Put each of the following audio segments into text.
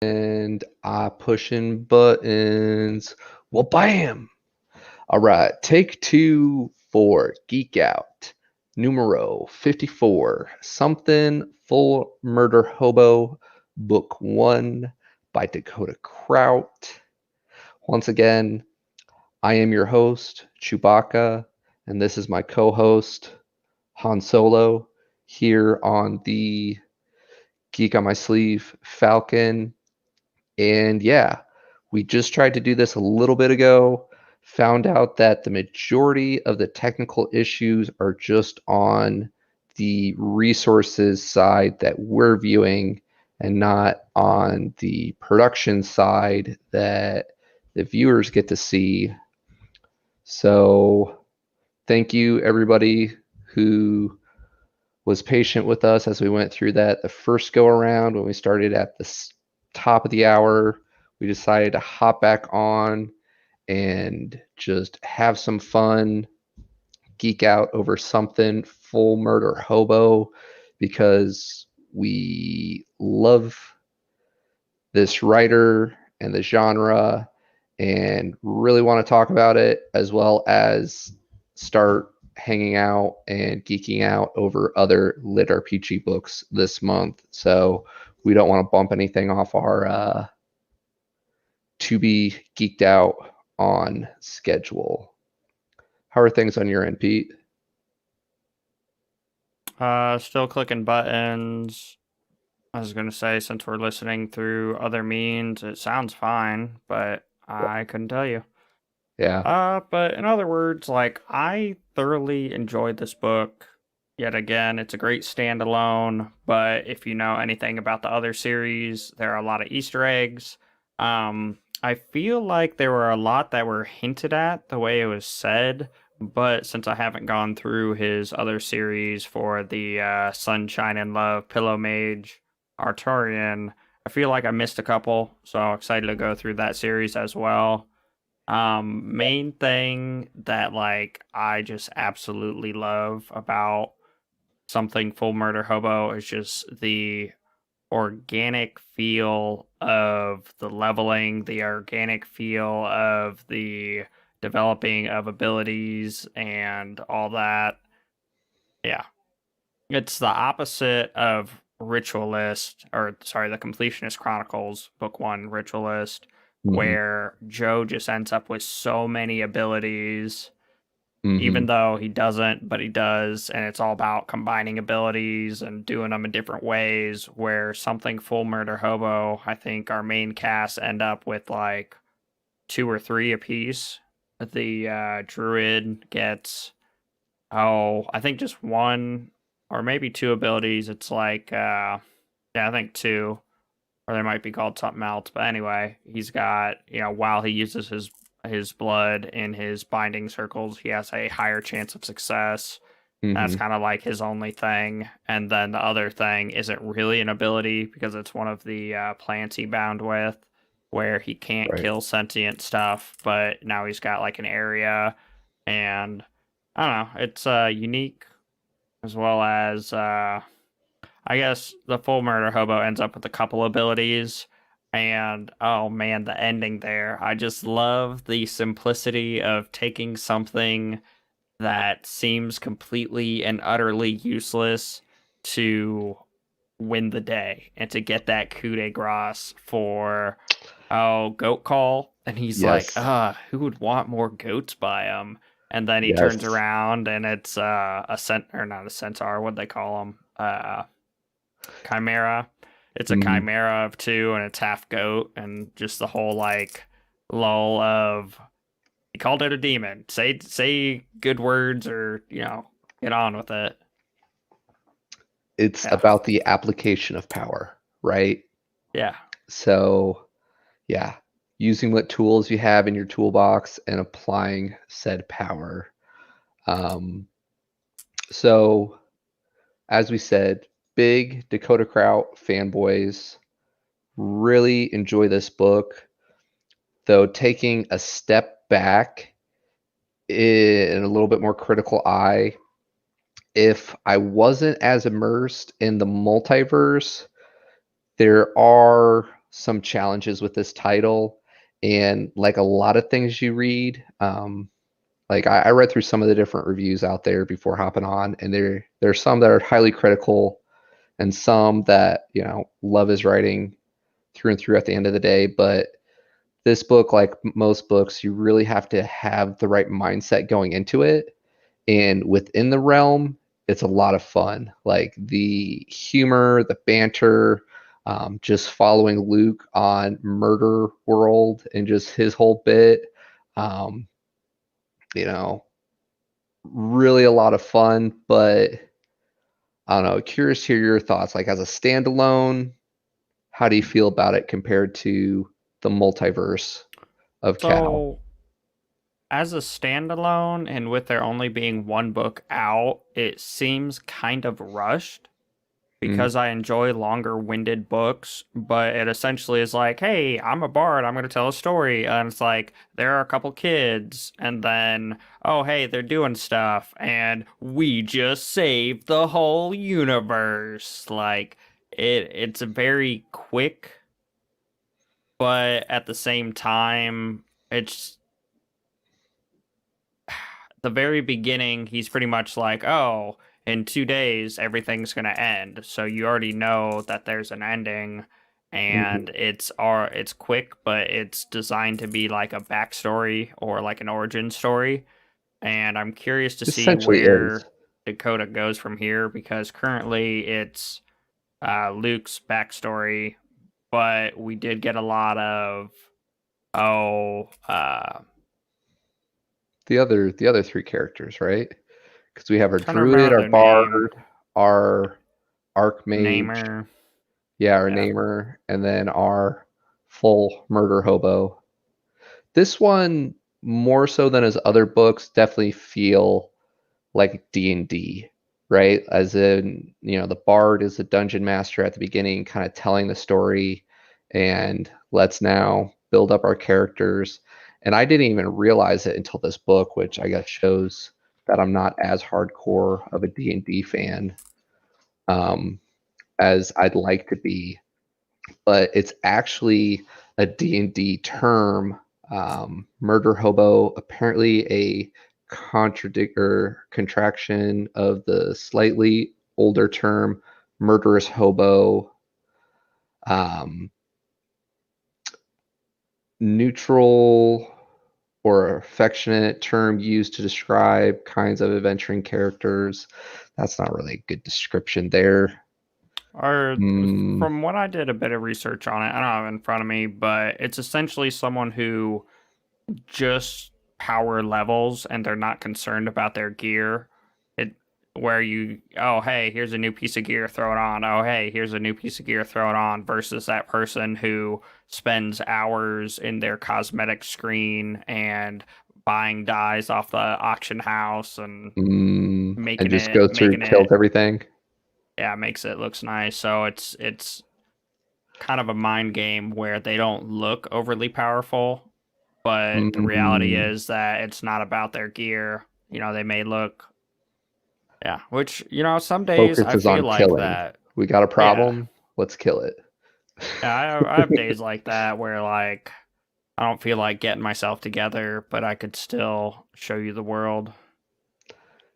and I pushing buttons. Well, bam! All right, take two for Geek Out, numero 54, Something Full Murderhobo, Book 1 by Dakota Krout. Once again, I am your host, Chewbacca, and this is my co host, Han Solo, here on the Geek on My Sleeve Falcon. And yeah, we just tried to do this a little bit ago, found out that the majority of the technical issues are just on the resources side that we're viewing and not on the production side that the viewers get to see. So thank you, everybody who was patient with us as we went through that the first go around. When we started at the top of the hour, we decided to hop back on and just have some fun, geek out over something full Murderhobo, because we love this writer and the genre and really want to talk about it, as well as start hanging out and geeking out over other lit RPG books this month. So we don't want to bump anything off our to be geeked out on schedule. How are things on your end, Pete? Still clicking buttons. I was gonna say, since we're listening through other means, it sounds fine, but I couldn't tell you. Yeah. But in other words, like, I thoroughly enjoyed this book. Yet again, it's a great standalone, but if you know anything about the other series, there are a lot of Easter eggs. I feel like there were a lot that were hinted at the way it was said, but since I haven't gone through his other series for the Sunshine and Love, Pillow Mage, Arturian, I feel like I missed a couple, so I'm excited to go through that series as well. Main thing that like I just absolutely love about something Full Murderhobo is just the organic feel of the leveling, the organic feel of the developing of abilities and all that. Yeah. It's the opposite of Ritualist, or sorry, the Completionist Chronicles, book 1 Ritualist, Mm-hmm. where Joe just ends up with so many abilities, Mm-hmm. even though he doesn't, but he does, and it's all about combining abilities and doing them in different ways. Where something Full Murderhobo, I think our main cast end up with like 2 or 3 apiece. The druid gets, oh, I think just 1 or maybe 2 abilities. It's like yeah, I think 2, or they might be called something else. But anyway, he's got, while he uses his blood in his binding circles, he has a higher chance of success. That's Mm-hmm. kind of like his only thing. And then the other thing isn't really an ability because it's one of the plants he bound with, where he can't Right. kill sentient stuff, but now he's got like an area. And I don't know, it's unique, as well as I guess the Full Murderhobo ends up with a couple abilities. And oh man, the ending there. I just love the simplicity of taking something that seems completely and utterly useless to win the day and to get that coup de grace for, oh, goat call. And he's like, Yes. who would want more goats by him? And then he turns Yes. around and it's a cent, or not a centaur, what they call him? Chimera. It's a Mm-hmm. chimera of 2 and it's half goat, and just the whole like lull of, he called it a demon. Say good words, or get on with it. It's Yeah. about the application of power, right? Yeah. So, yeah, using what tools you have in your toolbox and applying said power. Um, so, as we said, big Dakota Krout fanboys really enjoy this book, though taking a step back in a little bit more critical eye. If I wasn't as immersed in the multiverse, there are some challenges with this title, and like a lot of things you read, like I read through some of the different reviews out there before hopping on, and there's some that are highly critical, and some that love his writing through and through at the end of the day. But this book, like most books, you really have to have the right mindset going into it. And within the realm, it's a lot of fun. Like the humor, the banter, just following Luke on Murder World and just his whole bit. Um, you know, really a lot of fun. But I don't know. Curious to hear your thoughts. Like as a standalone, how do you feel about it compared to the multiverse of Cal? So, as a standalone, and with there only being one book out, it seems kind of rushed Mm, because I enjoy longer winded books, but it essentially is like, hey, I'm a bard, I'm going to tell a story. And it's like, there are a couple kids, and then, oh, hey, they're doing stuff, and we just saved the whole universe. Like, it's very quick, but at the same time, it's the very beginning, he's pretty much like, oh, in 2 days, everything's going to end. So you already know that there's an ending, mhm. and it's quick, but it's designed to be like a backstory or like an origin story. And I'm curious to see Essentially is. where Dakota goes from here, because currently it's Luke's backstory, but we did get a lot of, oh, The other three characters, right? Because we have our trying to druid, remember our their name, bard, our archmage, Namer. yeah, our Yeah. namer, and then our full murder hobo. This one, more so than his other books, definitely feel like D&D, right? As in, the bard is the dungeon master at the beginning, kind of telling the story, and let's now build up our characters. And I didn't even realize it until this book, which I guess shows that I'm not as hardcore of a D&D fan um, as I'd like to be. But it's actually a D&D term. Murder hobo, apparently a contradict or contraction of the slightly older term murderous hobo. Um, Neutral or affectionate term used to describe kinds of adventuring characters. That's not really a good description there. Or Mm, from what I did a bit of research on it, I don't have it in front of me, but it's essentially someone who just power levels and they're not concerned about their gear. It where you, oh hey, here's a new piece of gear, throw it on. Oh hey, here's a new piece of gear, throw it on, versus that person who spends hours in their cosmetic screen and buying dyes off the auction house and and making just it goes through, making kills it everything. yeah, makes it looks nice. So it's kind of a mind game where they don't look overly powerful, but the reality Mm, is that it's not about their gear. They may look, yeah, which, some days I Focuses feel on like killing. that. We got a Yeah. problem. Let's kill it. Yeah, I have days like that where like I don't feel like getting myself together, but I could still show you the world.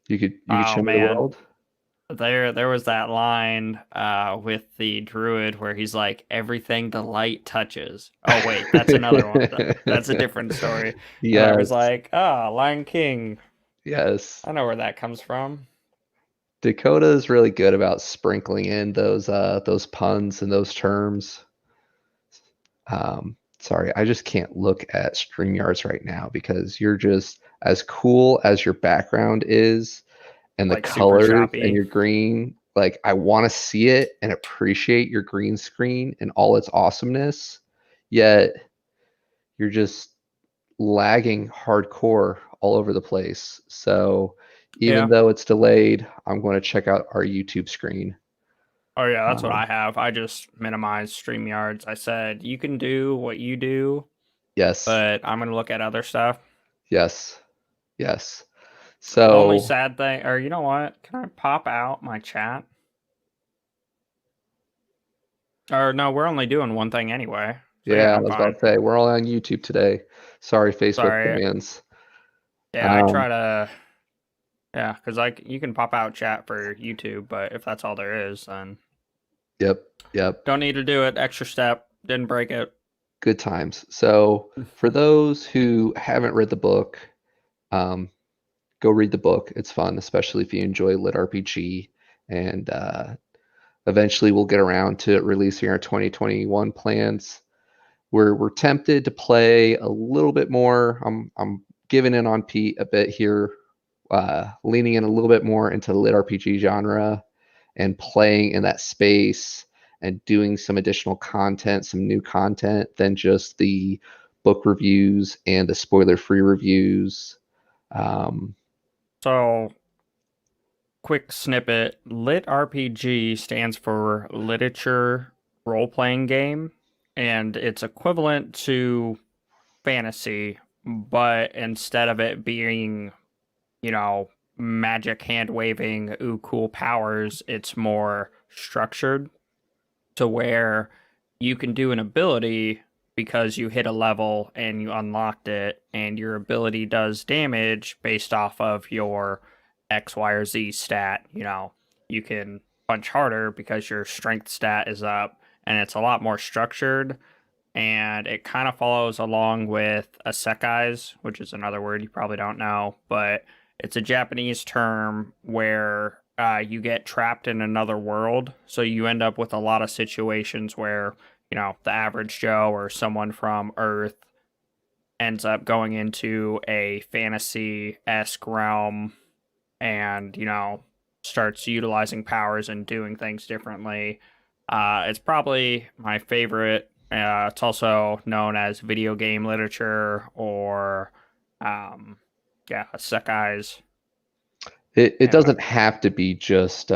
You could Oh show me the man, world. there was that line with the druid where he's like, everything the light touches. Oh wait, that's another one. That's a different story. And I was Yes, like, ah, Lion King. yes. I know where that comes from. Dakota is really good about sprinkling in those puns and those terms. Sorry, I just can't look at StreamYards right now because you're just as cool as your background is and the Like super colors and choppy. your green. Like I want to see it and appreciate your green screen and all its awesomeness. Yet you're just lagging hardcore all over the place. So even Yeah. though it's delayed, I'm going to check out our YouTube screen. Oh yeah, that's what Um, I have. I just minimized StreamYards. I said, you can do what you do, yes, but I'm gonna look at other stuff. yes, yes. Only So sad thing, or you know what? Can I pop out my chat? Or no, we're only doing one thing anyway. So yeah, Yeah, I I'm was about fine. to say we're all on YouTube today. Sorry, Facebook Sorry. fans. Yeah, I Um, try to. Yeah, because like you can pop out chat for YouTube, but if that's all there is, then yep, yep. don't need to do it. Extra step. Didn't break it. Good times. So for those who haven't read the book, um, go read the book. It's fun, especially if you enjoy lit RPG. And eventually we'll get around to releasing our 2021 plans. We're tempted to play a little bit more. I'm giving in on Pete a bit here, leaning in a little bit more into the lit RPG genre and playing in that space and doing some additional content, some new content than just the book reviews and the spoiler-free reviews. Um, So quick snippet: Lit RPG stands for Literature Role Playing Game, and it's equivalent to fantasy, but instead of it being, you know, magic hand waving, ooh, cool powers, it's more structured to where you can do an ability because you hit a level and you unlocked it, and your ability does damage based off of your X, Y, or Z stat. You know, you can punch harder because your strength stat is up, and it's a lot more structured. And it kind of follows along with isekais, which is another word you probably don't know, but it's a Japanese term where you get trapped in another world. So you end up with a lot of situations where, you know, the average Joe or someone from Earth ends up going into a fantasy esque realm and, you know, starts utilizing powers and doing things differently. It's probably my favorite. It's also known as video game literature or, um, yeah, isekais. it Yeah, doesn't have to be just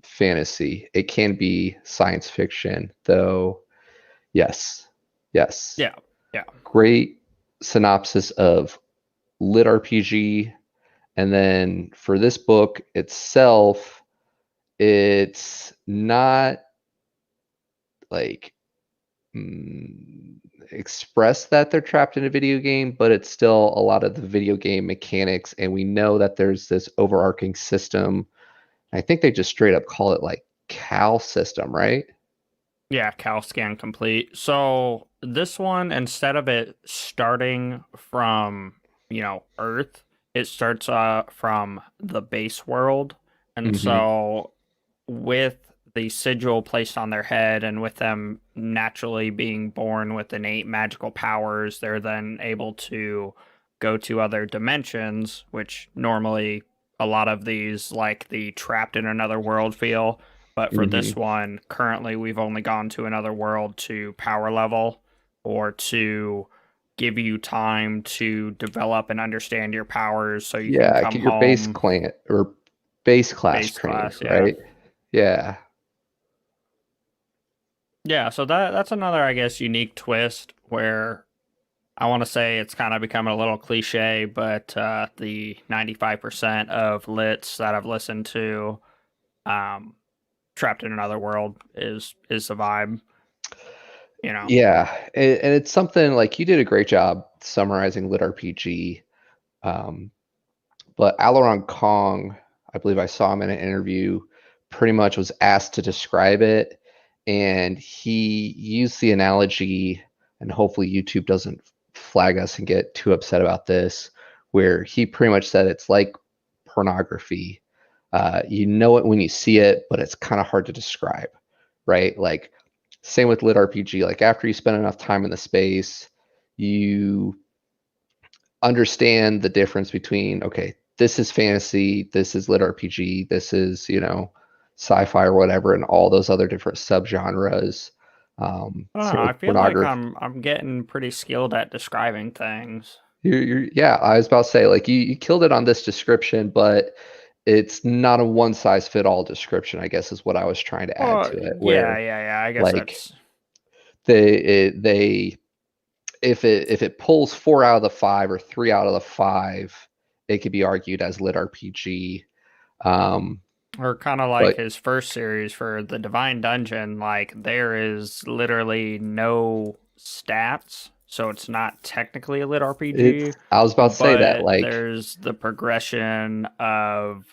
fantasy. It can be science fiction, though. Yes, yes. yeah, yeah. Great synopsis of lit RPG. And then for this book itself, it's not like mm, express that they're trapped in a video game, but it's still a lot of the video game mechanics. And we know that there's this overarching system. I think they just straight up call it like Cal system, right? Yeah, Cal scan complete. So this one, instead of it starting from, you know, Earth, it starts from the base world. And Hmm. so with the sigil placed on their head and with them naturally being born with innate magical powers, they're then able to go to other dimensions, which normally a lot of these, like the trapped in another world feel. But for Hmm. this one, currently we've only gone to another world to power level or to give you time to develop and understand your powers so you can Yeah, come get your base home clan or base class base trained, class. Yeah. right? Yeah. Yeah, so that's another, I guess, unique twist where I want to say it's kind of becoming a little cliche, but the 95% of lits that I've listened to, um, Trapped in Another World is the vibe, you know. Yeah, and it's something like you did a great job summarizing lit RPG. Um, but Alaron Kong, I believe I saw him in an interview, pretty much was asked to describe it, and he used the analogy, and hopefully YouTube doesn't flag us and get too upset about this, where he pretty much said it's like pornography. You know it when you see it, but it's kind of hard to describe, right? Like same with lit RPG. Like after you spend enough time in the space, you understand the difference between, okay, this is fantasy, this is lit RPG, this is, sci-fi or whatever, and all those other different subgenres. I don't Same know. I with feel like pornography. I'm getting pretty skilled at describing things. Yeah, I was about to say, like you killed it on this description, but it's not a one size fit all description, I guess is what I was trying to add Well, to it, yeah, where yeah, yeah. I guess like that's they if it pulls 4 out of the 5 or 3 out of the 5, it could be argued as lit RPG. Um, Or kind of like But his first series for the Divine Dungeon, like there is literally no stats, so it's not technically a lit RPG, I was about to say that, but like, there's the progression of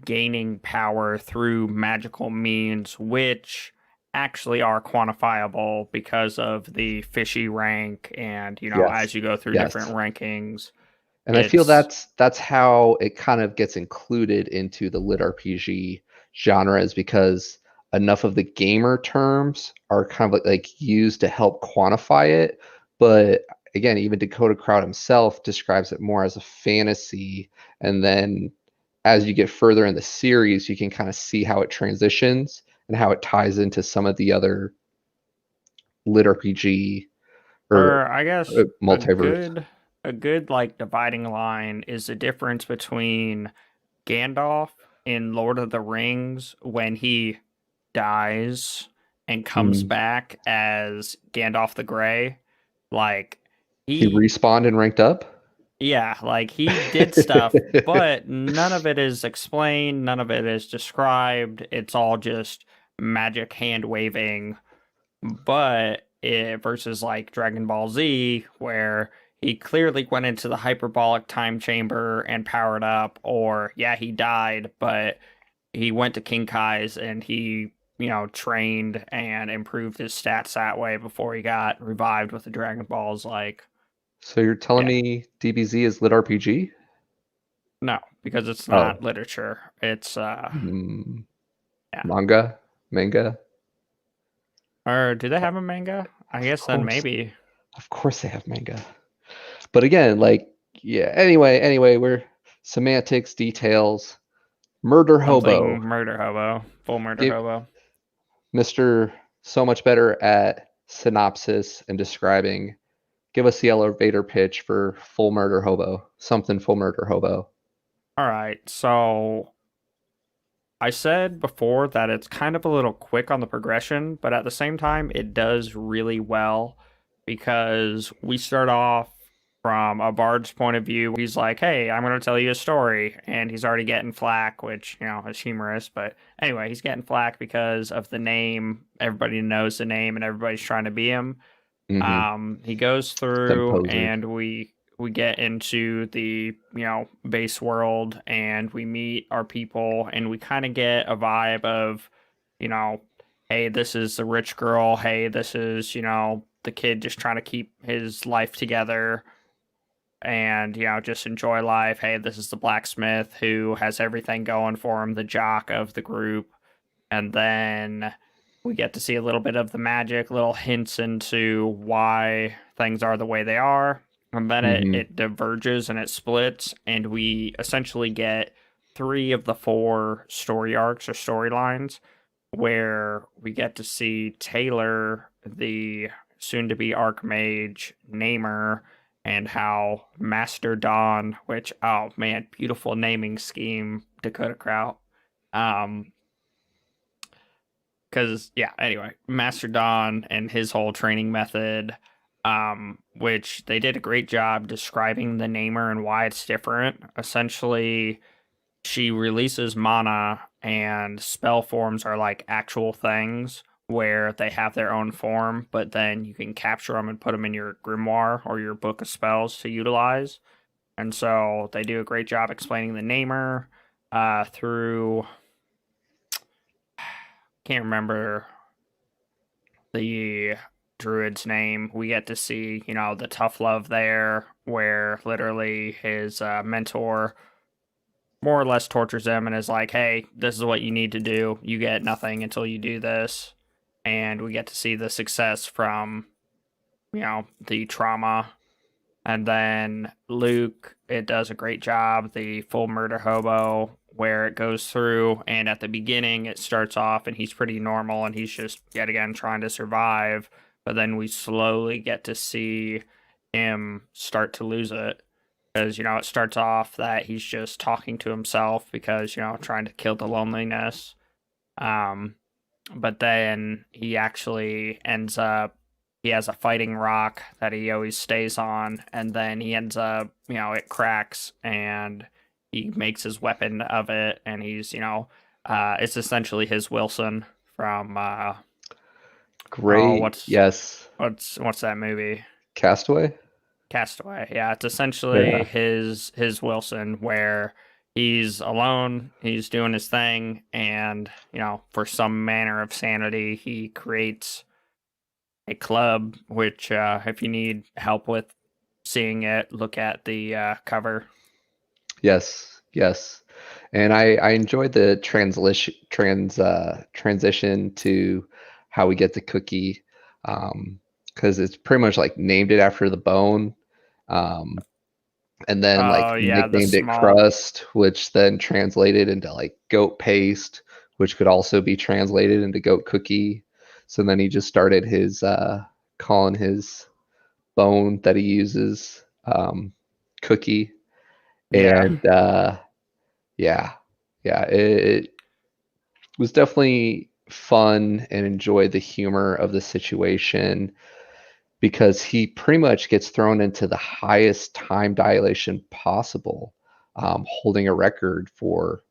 gaining power through magical means, which actually are quantifiable because of the fishy rank, and yes, as you go through different yes. rankings, And I feel it's that's how it kind of gets included into the lit RPG genre is because enough of the gamer terms are kind of like used to help quantify it. But again, even Dakota Krout himself describes it more as a fantasy. And then as you get further in the series, you can kind of see how it transitions and how it ties into some of the other lit RPG or or I guess multiverse. a good like dividing line is the difference between Gandalf in Lord of the Rings when he dies and comes Mm. back as Gandalf the Grey. Like He he respawned and ranked up. yeah, like he did stuff, but none of it is explained, none of it is described. It's all just magic hand waving. But versus like Dragon Ball Z, where he clearly went into the hyperbolic time chamber and powered up, or yeah, he died, but he went to King Kai's and he, trained and improved his stats that way before he got revived with the Dragon Balls. Like, So you're telling yeah, me DBZ is lit RPG? no, because it's not Oh, literature. It's mm, yeah. manga, manga. Or do they have a manga? I Of guess then course, maybe of course they have manga. But again, like, yeah. Anyway, we're semantics, details. Murder something Hobo, murder hobo, full murder give hobo. Mr. So much better at synopsis and describing. Give us the elevator pitch for Full Murder Hobo. Something Full Murder Hobo. All right, so I said before that it's kind of a little quick on the progression, but at the same time, it does really well because we start off from a bard's point of view. He's like, hey, I'm going to tell you a story. And he's already getting flack, which, is humorous. But anyway, he's getting flack because of the name. Everybody knows the name and everybody's trying to be him. Mm-hmm. He goes Them through posers. and we get into the base world and we meet our people and we kind of get a vibe of you know hey, this is the rich girl, hey, this is the kid just trying to keep his life together and just enjoy life. Hey, this is the blacksmith who has everything going for him, the jock of the group. And then we get to see a little bit of the magic, little hints into why things are the way they are. And then it, Mm-hmm. it diverges and it splits, and we essentially get three of the four story arcs or storylines where we get to see Taylor, the soon to be Archmage, Namer, and how Master Dawn, which, oh man, beautiful naming scheme, Dakota Krout. Um, because yeah, anyway, Master Don and his whole training method, which they did a great job describing the namer and why it's different. Essentially, she releases mana and spell forms are like actual things where they have their own form, but then you can capture them and put them in your grimoire or your book of spells to utilize. And so they do a great job explaining the namer through can't remember the druid's name. We get to see, the tough love there, where literally his mentor more or less tortures him and is like, hey, this is what you need to do. You get nothing until you do this. And we get to see the success from, the trauma. And then Luke, it does a great job. The full murder hobo, where it goes through, and at the beginning, it starts off and he's pretty normal and he's just yet again trying to survive. But then we slowly get to see him start to lose it. Because, it starts off that he's just talking to himself because, trying to kill the loneliness. Um, but then he actually ends up he has a fighting rock that he always stays on, and then he ends up it cracks and he makes his weapon of it, and he's It's essentially his Wilson from oh, Great. Yes. what's that movie? Castaway? Castaway. Yeah, it's essentially Yeah. his Wilson where he's alone, he's doing his thing, and for some manner of sanity, he creates a club. Which, if you need help with seeing it, look at the cover. Yes. Yes. And I enjoyed the transition to how we get the cookie, because it's pretty much like named it after the bone. Um, and then like Oh yeah, the nicknamed it small. crust, which then translated into like goat paste, which could also be translated into goat cookie. So then he just started his calling his bone that he uses cookie. Yeah, And yeah, yeah, it was definitely fun and enjoyed the humor of the situation because he pretty much gets thrown into the highest time dilation possible, holding a record for,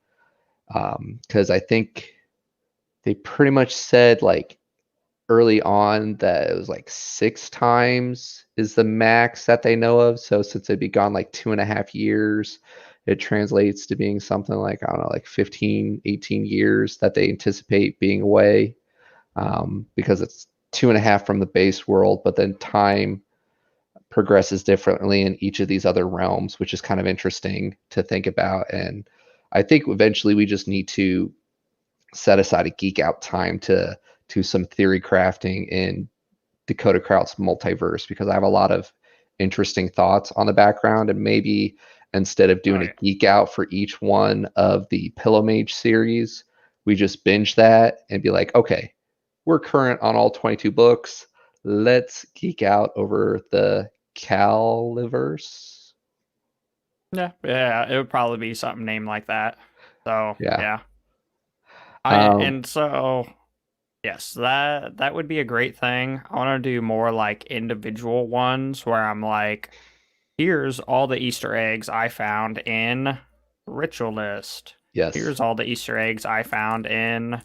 because I think they pretty much said like early on that it was like 6 times is the max that they know of. So since it'd be gone like 2.5 years, it translates to being something like, I don't know, like 15, 18 years that they anticipate being away, because it's 2.5 from the base world, but then time progresses differently in each of these other realms, which is kind of interesting to think about. And I think eventually we just need to set aside a geek out time to some theory crafting in Dakota Krout's multiverse, because I have a lot of interesting thoughts on the background. And maybe instead of oh doing a yeah, geek out for each one of the Pillow Mage series, we just binge that and be like, okay, we're current on all 22 books. Let's geek out over the Caliverse. yeah, yeah. It would probably be something named like that. So Yeah. yeah, I Um, and so yes, that would be a great thing. I want to do more like individual ones where I'm like, here's all the Easter eggs I found in Ritualist. yes. Here's all the Easter eggs I found in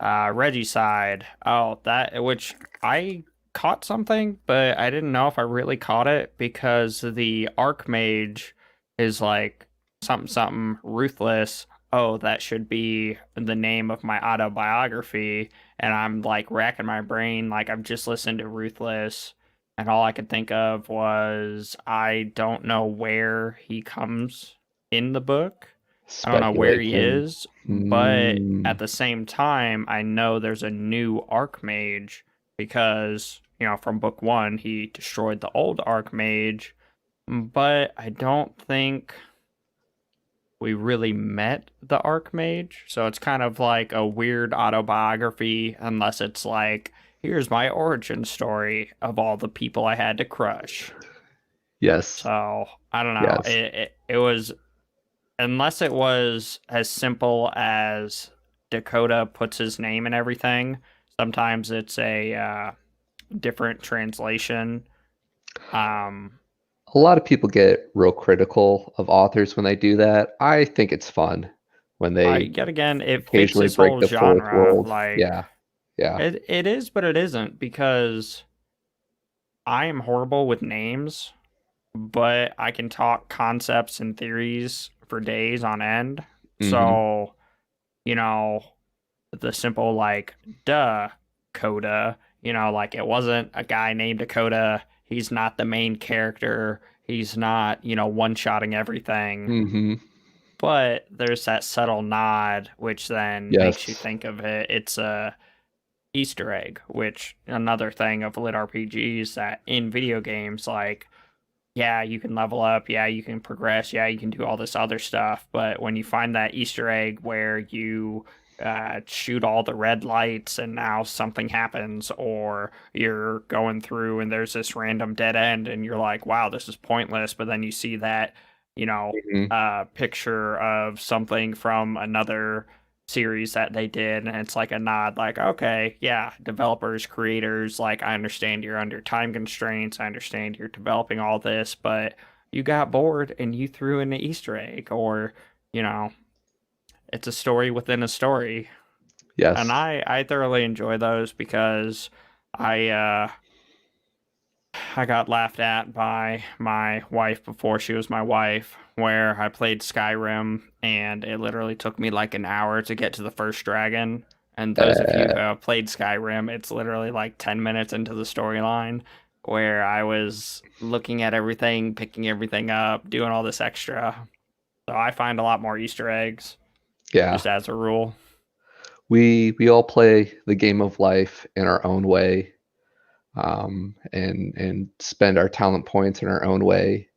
Regicide. Oh, that which I caught something, but I didn't know if I really caught it because the Archmage is like something something ruthless. Oh, that should be the name of my autobiography. And I'm like racking my brain, like I've just listened to Ruthless, and all I could think of was I don't know where he comes in the book. I don't know where he Speculation. is, but Hmm. at the same time, I know there's a new Archmage because, from book one, he destroyed the old Archmage, but I don't think we really met the Archmage. So it's kind of like a weird autobiography, unless it's like, here's my origin story of all the people I had to crush. Yes. So I don't know. Yes. It was, unless it was as simple as Dakota puts his name in everything. Sometimes it's a different translation. Um, A lot of people get real critical of authors when they do that. I think it's fun when I they yet again, it fits occasionally his break whole the fourth genre. world. Like Yeah. Yeah. it is, but it isn't because I am horrible with names, but I can talk concepts and theories for days on end. Hmm. So, you know, the simple like duh Coda, like it wasn't a guy named Dakota. He's not the main character. He's not, one-shotting everything. Hmm. But there's that subtle nod which then makes you Yes. think of it. It's a Easter egg, which another thing of lit RPGs that in video games, like, yeah, you can level up, yeah, you can progress, yeah, you can do all this other stuff. But when you find that Easter egg where you shoot all the red lights and now something happens, or you're going through and there's this random dead end and you're like, wow, this is pointless. But then you see that, Hmm. picture of something from another series that they did, and it's like a nod, like, okay, yeah, developers, creators, like, I understand you're under time constraints, I understand you're developing all this, but you got bored and you threw in an Easter egg. Or you know it's a story within a story. And Yes. I thoroughly enjoy those because I I got laughed at by my wife before she was my wife, where I played Skyrim and it literally took me like an hour to get to the first dragon. And those of you who Uh, have played Skyrim, it's literally like 10 minutes into the storyline where I was looking at everything, picking everything up, doing all this extra. So I find a lot more Easter eggs yeah. just as a rule. We all play the game of life in our own way, and spend our talent points in our own way.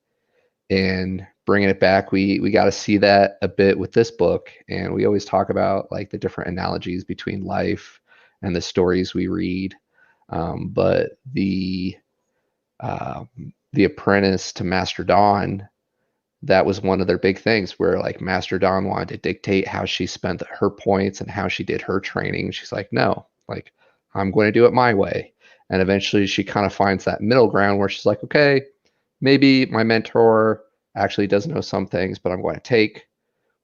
And bringing it back, we got to see that a bit with this book. And we always talk about like the different analogies between life and the stories we read. But um, the apprentice to Master Dawn, that was one of their big things where like Master Dawn wanted to dictate how she spent her points and how she did her training. She's like, no, like I'm going to do it my way. And eventually she kind of finds that middle ground where she's like, okay, maybe my mentor actually does know some things, but I'm going to take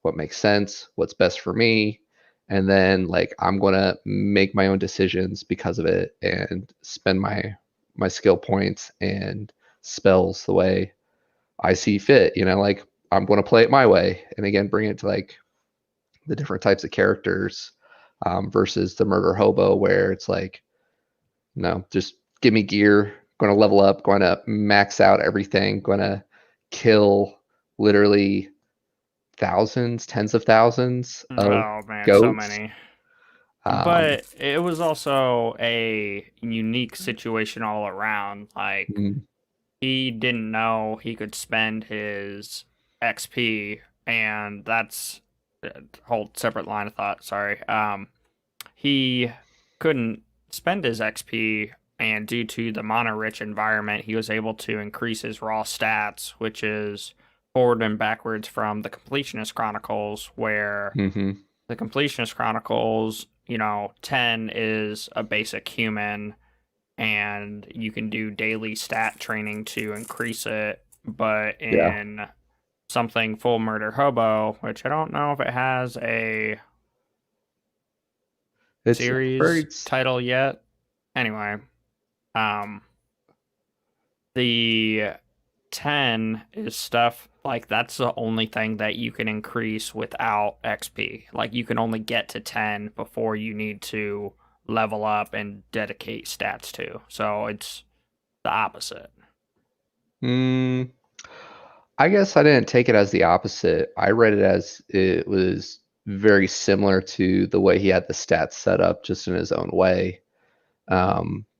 what makes sense, what's best for me. And then like I'm going to make my own decisions because of it and spend my skill points and spells the way I see fit. Like I'm going to play it my way. And again, bring it to like the different types of characters, versus the murder hobo, where it's like, no, just give me gear, going to level up, going to max out everything, going to kill literally thousands, tens of thousands of Oh man, so goats. many. Um, But it was also a unique situation all around. Like, mm, he didn't know he could spend his XP, and that's a whole separate line of thought. Sorry. He couldn't spend his XP, and due to the mana rich environment, he was able to increase his raw stats, which is forward and backwards from the Completionist Chronicles, where mhm, the Completionist Chronicles, 10 is a basic human, and you can do daily stat training to increase it. But yeah, in something full murder hobo, which I don't know if it has a it's series very title yet. Anyway, um, the 10 is stuff like that's the only thing that you can increase without XP. Like you can only get to 10 before you need to level up and dedicate stats to. So it's the opposite. mm, I guess I didn't take it as the opposite. I read it as it was very similar to the way he had the stats set up, just in his own way.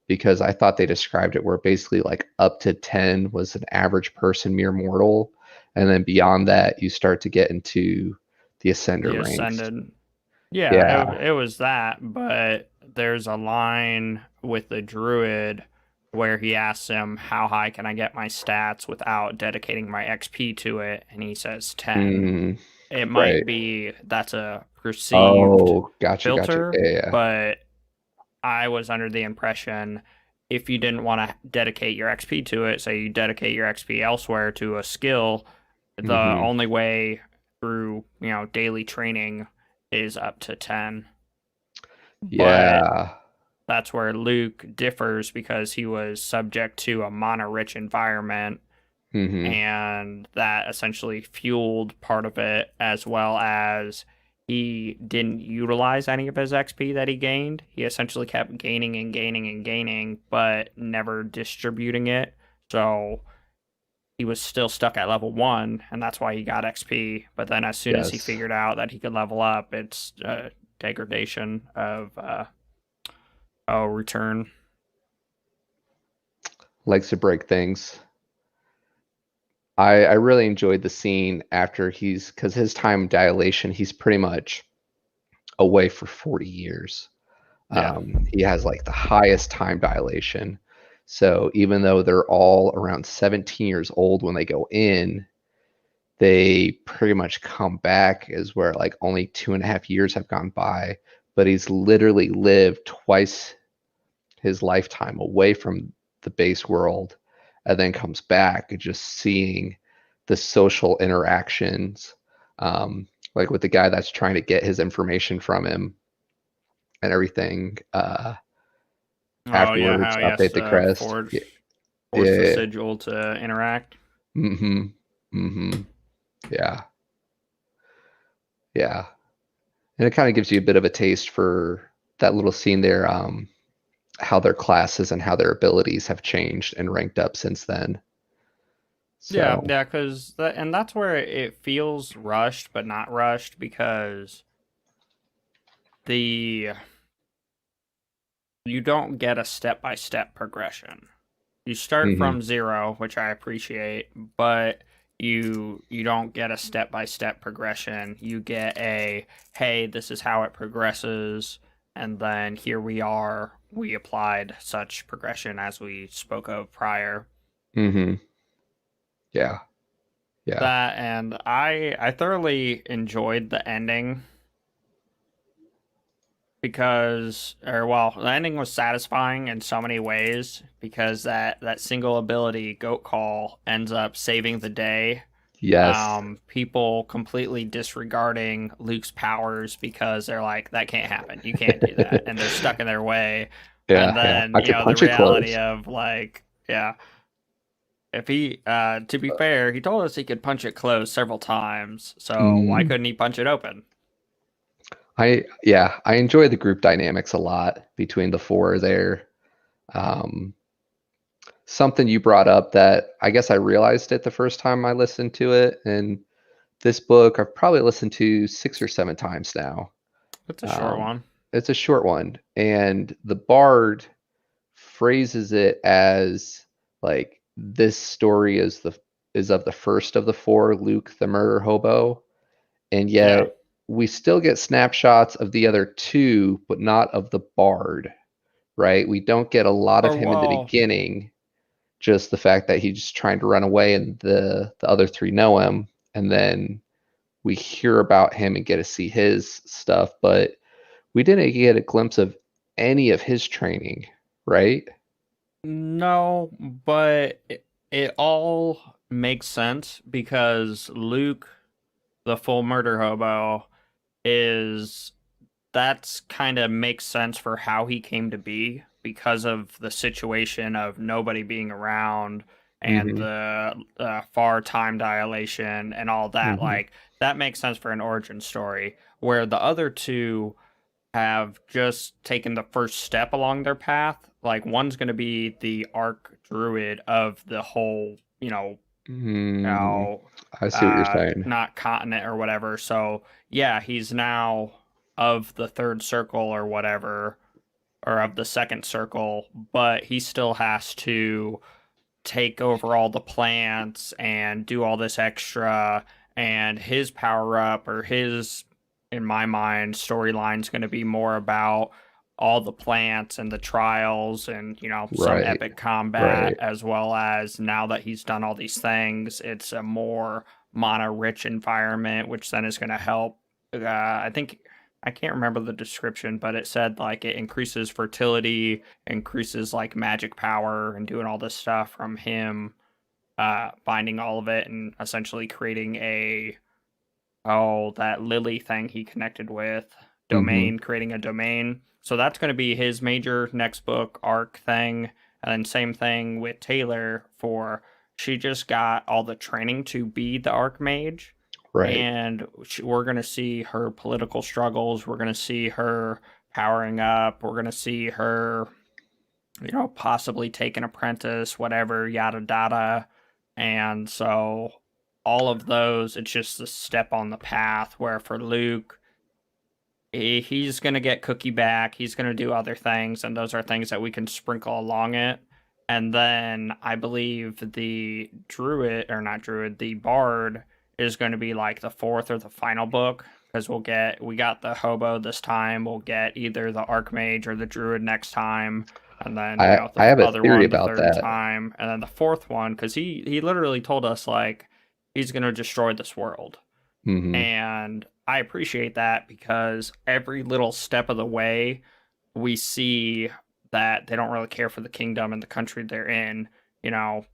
Because I thought they described it where basically like up to 10 was an average person, mere mortal. And then beyond that, you start to get into the Ascender The ranks. Ascended. Yeah, Yeah. it was that, but there's a line with the druid where he asks him, how high can I get my stats without dedicating my XP to it? And he says 10. Mm, It right. might be that's a perceived Oh, gotcha, gotcha. filter, Yeah, yeah. but I was under the impression if you didn't want to dedicate your XP to it, say you dedicate your XP elsewhere to a skill, the Hmm. only way through, daily training is up to 10. But Yeah. that's where Luke differs because he was subject to a mana rich environment, Hmm. and that essentially fueled part of it, as well as he didn't utilize any of his XP that he gained. He essentially kept gaining and gaining and gaining, but never distributing it. So he was still stuck at level 1, and that's why he got XP. But then as soon as he Yes. figured out that he could level up, it's degradation of return. Likes to break things. I really enjoyed the scene after because his time dilation, he's pretty much away for 40 years. Yeah. He has like the highest time dilation. So even though they're all around 17 years old when they go in, they pretty much come back as where like only 2.5 years have gone by. But he's literally lived twice his lifetime away from the base world and then comes back and just seeing the social interactions, um, like with the guy that's trying to get his information from him and everything. Oh yeah, Afterwards, how he has update the to crest. forge Yeah, force the yeah. sigil to interact. Mm-hmm. Mm-hmm. Yeah. Yeah. And it kind of gives you a bit of a taste for that little scene there, how their classes and how their abilities have changed and ranked up since then. Yeah, So, yeah, because and that's where it feels rushed, but not rushed because the you don't get a step by step progression. You start hmm from zero, which I appreciate, but you don't get a step by step progression. You get a hey, this is how it progresses, and then here we are. We applied such progression as we spoke of prior. hmm yeah, yeah, That and I thoroughly enjoyed the ending because or well the ending was satisfying in so many ways because that single ability goat call ends up saving the day. yes, People completely disregarding Luke's powers because they're like that can't happen, you can't do that, and they're stuck in their way. And yeah, yeah. then I could the punch it reality close. of like yeah, if he to be fair he told us he could punch it closed several times, so why Mm. couldn't he punch it open? Yeah, I enjoy the group dynamics a lot between the four there. Um, Something you brought up that I guess I realized it the first time I listened to it, and this book I've probably listened to 6 or 7 times now. It's a short Um, one. it's a short one, and the Bard phrases it as like this story is of the first of the four, Luke the murder hobo, and Yeah. yet we still get snapshots of the other two, but not of the Bard, right? We don't get a lot of Or him in the well, beginning, just the fact that he's trying to run away and the other three know him, and then we hear about him and get to see his stuff, but we didn't get a glimpse of any of his training, right? no, but it all makes sense because Luke, the full murder hobo, is that's kind of makes sense for how he came to be because of the situation of nobody being around and Mm-hmm. the far time dilation and all that. Mm-hmm. Like that makes sense for an origin story, where the other two have just taken the first step along their path. Like one's going to be the arc druid of the whole, Mm, I see what you're saying. not continent or whatever. So yeah, he's now of the third circle or whatever, or of the second circle, but he still has to take over all the plants and do all this extra. And his power up or his, in my mind, storyline's going to be more about all the plants and the trials and some Right, epic combat, right. as well as now that he's done all these things it's a more mana rich environment, which then is going to help. I think I can't remember the description, but it said like it increases fertility, increases like magic power, and doing all this stuff from him finding all of it and essentially creating a that Lily thing he connected with Mm-hmm. domain, creating a domain. So that's going to be his major next book arc thing. And then same thing with Taylor for she just got all the training to be the Archmage, Right. and we're going to see her political struggles. We're going to see her powering up. We're going to see her, possibly take an apprentice, whatever, yada yada. And so all of those, it's just a step on the path where for Luke, he's going to get Cookie back. He's going to do other things, and those are things that we can sprinkle along it. And then I believe the Druid, or not Druid, the Bard is going to be like the fourth or the final book because we got the Hobo this time. We'll get either the Archmage or the Druid next time. And then, I the have a other theory one the about third that. time. And then the fourth one, because he literally told us, like, he's going to destroy this world. Mm-hmm. And I appreciate that because every little step of the way, we see that they don't really care for the kingdom and the country they're in. You know,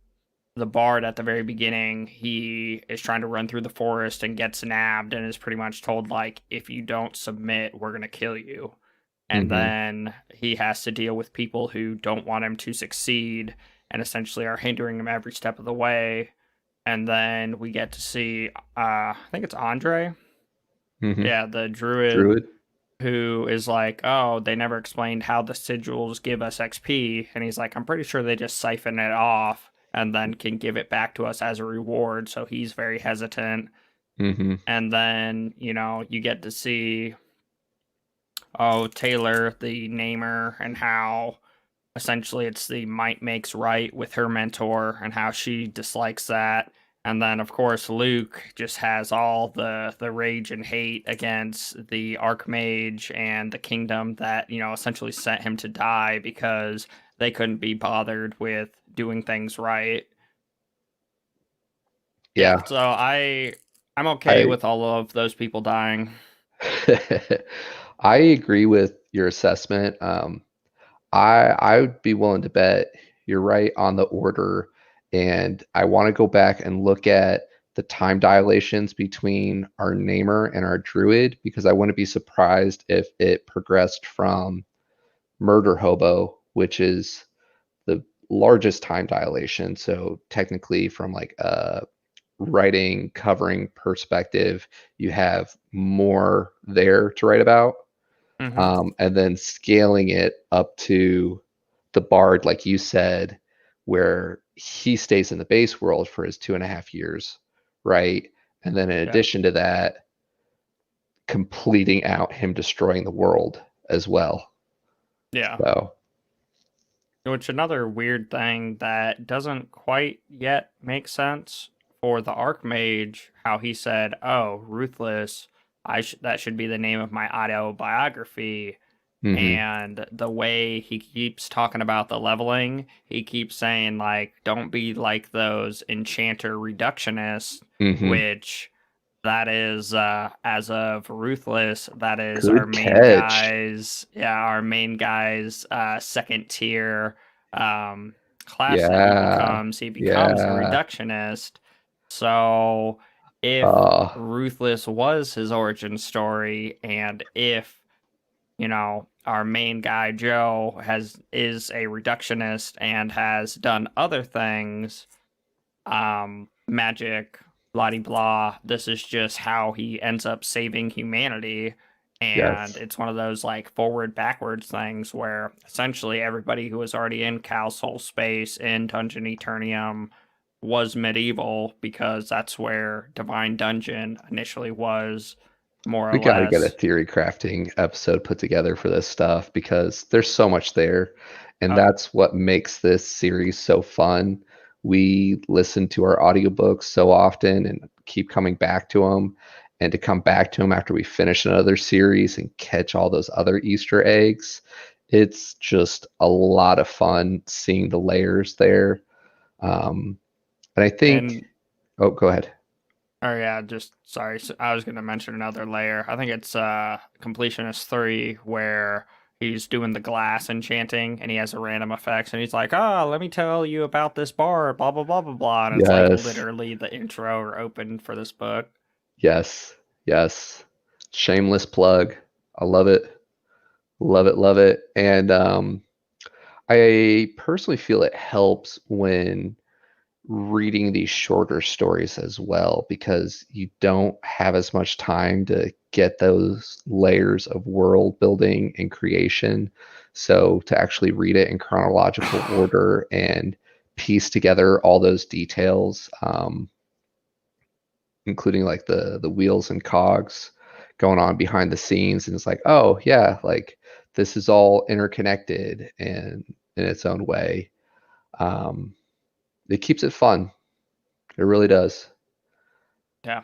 the bard at the very beginning, he is trying to run through the forest and gets nabbed and is pretty much told, like, if you don't submit, we're going to kill you. And Mm-hmm. then he has to deal with people who don't want him to succeed and essentially are hindering him every step of the way. And then we get to see, I think it's Andre. Mm-hmm. Yeah, the druid Druid. who is like, oh, they never explained how the sigils give us XP. And he's like, I'm pretty sure they just siphon it off and then can give it back to us as a reward. So he's very hesitant. Mm-hmm. And then, you get to see, oh, Taylor, the namer, and how essentially it's the might makes right with her mentor and how she dislikes that. And then of course Luke just has all the rage and hate against the Archmage and the kingdom that, essentially sent him to die because they couldn't be bothered with doing things right. Yeah, Yeah. so I'm okay I with all of those people dying. I agree with your assessment. I would be willing to bet you're right on the order, and I want to go back and look at the time dilations between our namer and our druid because I wouldn't be surprised if it progressed from Murderhobo, which is the largest time dilation. So technically, from like a writing covering perspective, you have more there to write about, Hmm. and then scaling it up to the bard, like you said, where he stays in the base world for his 2.5 years, right? And then in Yeah. addition to that, completing out him destroying the world as well. Yeah. So, Which another weird thing that doesn't quite yet make sense for the Archmage, how he said, "Oh, ruthless, that should be the name of my autobiography." mm-hmm, And the way he keeps talking about the leveling, he keeps saying like, "Don't be like those enchanter reductionists," mm-hmm. which that is, as of Ruthless, that is our Good main catch. guy's, yeah, our main guy's second tier um, class that he Yeah, becomes. He becomes a yeah. reductionist. So if Uh, Ruthless was his origin story, and if, our main guy Joe is a reductionist and has done other things, magic, blah blah. This is just how he ends up saving humanity. And yes. it's one of those like forward backwards things where essentially everybody who was already in Cal's Soul Space in Dungeon Eternium was medieval because that's where Divine Dungeon initially was, more or We got to get a less. theory crafting episode put together for this stuff because there's so much there. And Oh, that's what makes this series so fun. We listen to our audiobooks so often and keep coming back to them. And to come back to them after we finish another series and catch all those other Easter eggs, it's just a lot of fun seeing the layers there. And I think, and oh, go ahead. oh yeah, just sorry. I was gonna mention another layer. I think it's Completionist 3 where he's doing the glass enchanting and he has a random effects and he's like, "Ah, let me tell you about this bar, blah blah blah blah blah." And it's like Yes. literally the intro or open for this book. Yes, yes. Shameless plug. I love it. Love it, love it. And I personally feel it helps when reading these shorter stories as well because you don't have as much time to get those layers of world building and creation. So to actually read it in chronological order and piece together all those details, including like the wheels and cogs going on behind the scenes, and it's like, oh yeah, like this is all interconnected and in its own way. um it keeps it fun. It really does. Yeah.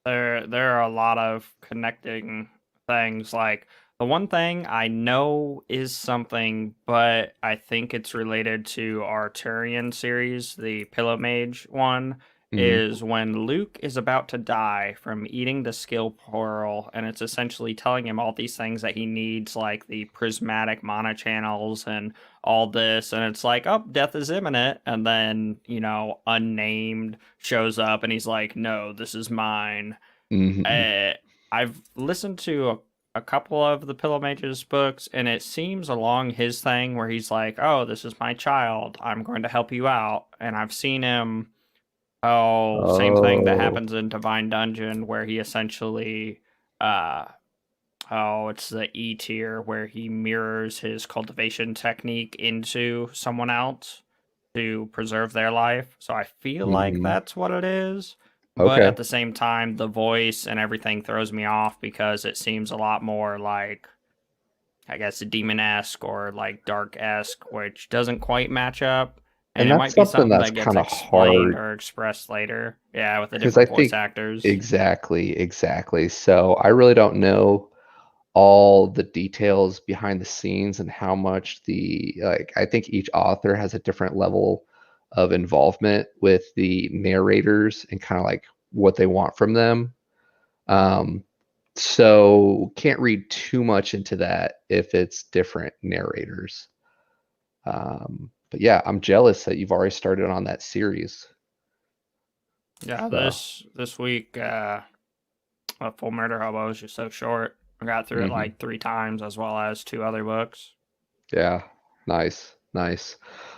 There are a lot of connecting things. Like the one thing I know is something, but I think it's related to our Turian series, the Pillow Mage one, Mhm. is when Luke is about to die from eating the skill pearl, and it's essentially telling him all these things that he needs, like the prismatic mana channels and all this, and it's like, oh, death is imminent, and then, unnamed shows up, and he's like, no, this is mine. Mhm. uh, I've listened to a couple of the Pillow Mage's books, and it seems along his thing where he's like, "Oh, this is my child. I'm going to help you out." And I've seen him. Oh, same thing that Oh. happens in Divine Dungeon, where he essentially, uh, it's the E tier where he mirrors his cultivation technique into someone else to preserve their life. So I feel like Mhm. that's what it is. But Okay. at the same time, the voice and everything throws me off because it seems a lot more like, I guess, demon-esque or like dark-esque, which doesn't quite match up. And And it that's might be something something that's that gets kind of explained hard or expressed later. Yeah, with the because I different voice think actors. exactly, exactly. So I really don't know all the details behind the scenes and how much the like I think each author has a different level of involvement with the narrators and kind of like what they want from them. Um, so can't read too much into that if it's different narrators. But yeah, I'm jealous that you've already started on that series. Yeah, So, this week, Full Murderhobo is just so short. I got through it mhm. like 3 times, as well as 2 other books. Yeah, nice, nice.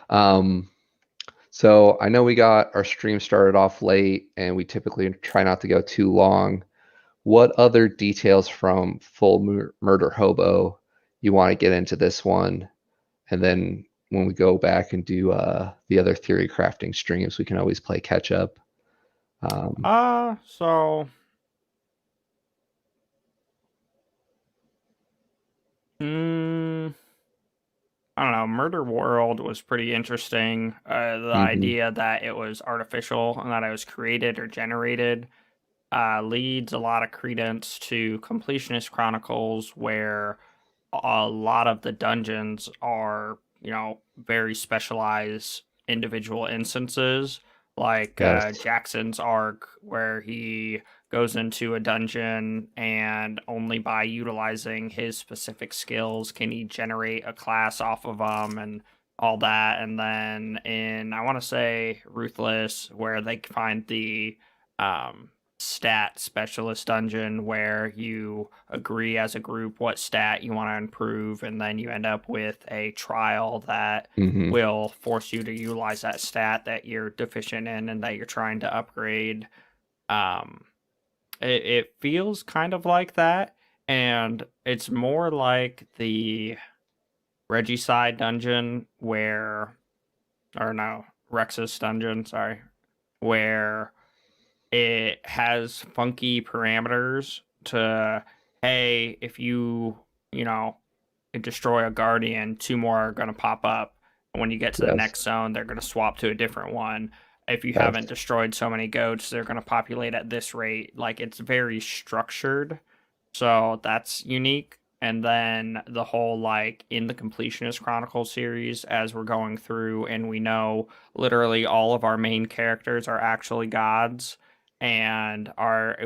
Um, so I know we got our stream started off late, and we typically try not to go too long. What other details from Full Murder Hobo you want to get into this one? And then when we go back and do the other theory crafting streams, we can always play catch up. Um, So, mm, I don't know. Murder World was pretty interesting. The mhm. idea that it was artificial and that it was created or generated leads a lot of credence to Completionist Chronicles, where a lot of the dungeons are, very specialized individual instances, like Yes. Jackson's arc, where he goes into a dungeon and only by utilizing his specific skills can he generate a class off of them and all that. And then in, I want to say, Ruthless, where they find the um, stat specialist dungeon, where you agree as a group what stat you want to improve, and then you end up with a trial that Hmm. will force you to utilize that stat that you're deficient in and that you're trying to upgrade. um it feels kind of like that, and it's more like the Regicide dungeon, where, or no, Rex's dungeon, sorry, where it has funky parameters to, hey, if you know, destroy a guardian, 2 more are going to pop up. When you get to the Yes. next zone, they're going to swap to a different one. If you haven't Yes. destroyed so many goats, they're going to populate at this rate. Like, it's very structured. So that's unique. And then the whole, like, in the Completionist Chronicle series, as we're going through, and we know literally all of our main characters are actually gods, and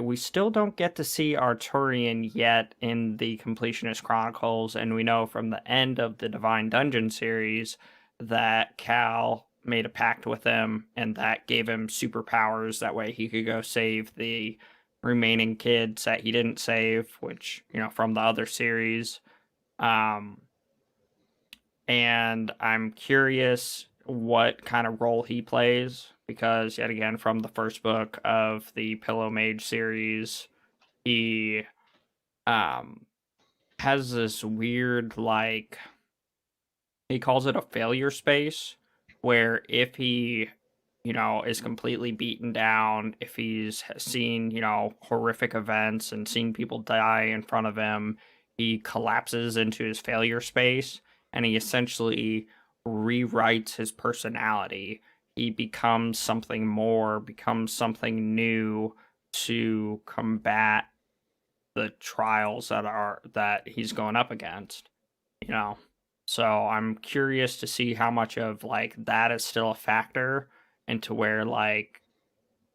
we still don't get to see Arturian yet in the Completionist Chronicles, and we know from the end of the Divine Dungeon series that Cal made a pact with him, and that gave him superpowers. That way he could go save the remaining kids that he didn't save, which, from the other series. Um, and I'm curious what kind of role he plays, because yet again, from the first book of the Pillow Mage series, he um has this weird, like, he calls it a failure space, where if he, is completely beaten down, if he's seen, horrific events and seen people die in front of him, he collapses into his failure space, and he essentially rewrites his personality. He becomes something more, becomes something new to combat the trials that he's going up against, you know. So I'm curious to see how much of, like, that is still a factor, and to where, like,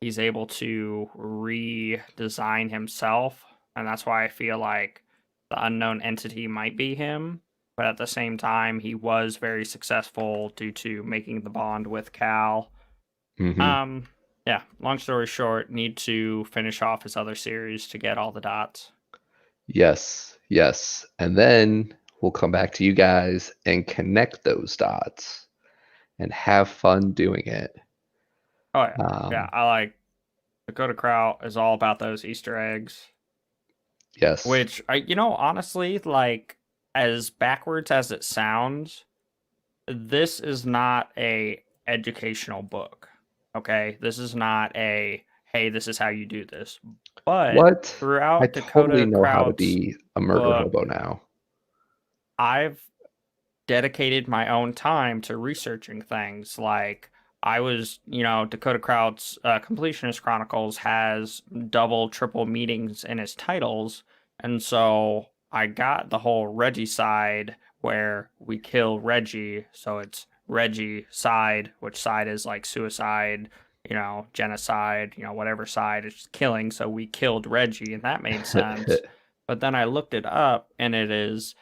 he's able to redesign himself, and that's why I feel like the unknown entity might be him. But at the same time, he was very successful due to making the bond with Cal. Hmm. Um, yeah, long story short, need to finish off his other series to get all the dots. Yes, yes. And then we'll come back to you guys and connect those dots and have fun doing it. Oh yeah, yeah, Um, I like Dakota Krout is all about those Easter eggs. yes, Which honestly, like as backwards as it sounds, this is not a educational book. Okay, this is not a hey, this is how you do this. But what? I throughout totally Dakota know how to Kraut's be a murder hobo book, now. I've dedicated my own time to researching things. Like I was, Dakota Kraut's Completionist Chronicles has double, triple meetings in his titles, and so I got the whole Reggie side where we kill Reggie, so it's Reggie side, which side is like suicide, genocide, whatever side is killing. So we killed Reggie, and that made sense. But then I looked it up, and it is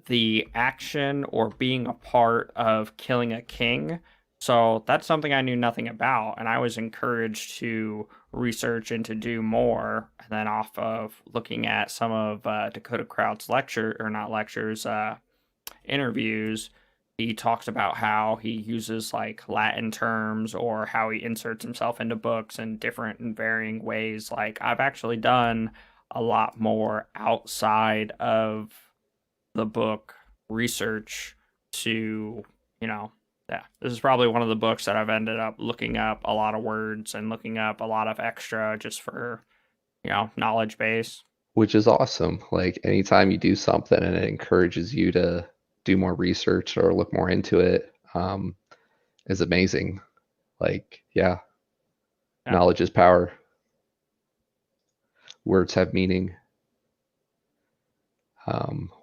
the action or being a part of killing a king. So that's something I knew nothing about, and I was encouraged to research and to do more. And then, off of looking at some of Dakota Kraut's lecture or not lectures, interviews, he talks about how he uses like Latin terms or how he inserts himself into books in different and varying ways. Like, I've actually done a lot more outside of the book research to, yeah, this is probably one of the books that I've ended up looking up a lot of words and looking up a lot of extra just for, knowledge base. Which is awesome. Like anytime you do something and it encourages you to do more research or look more into it, is amazing. Like, yeah, Yeah. knowledge is power. Words have meaning.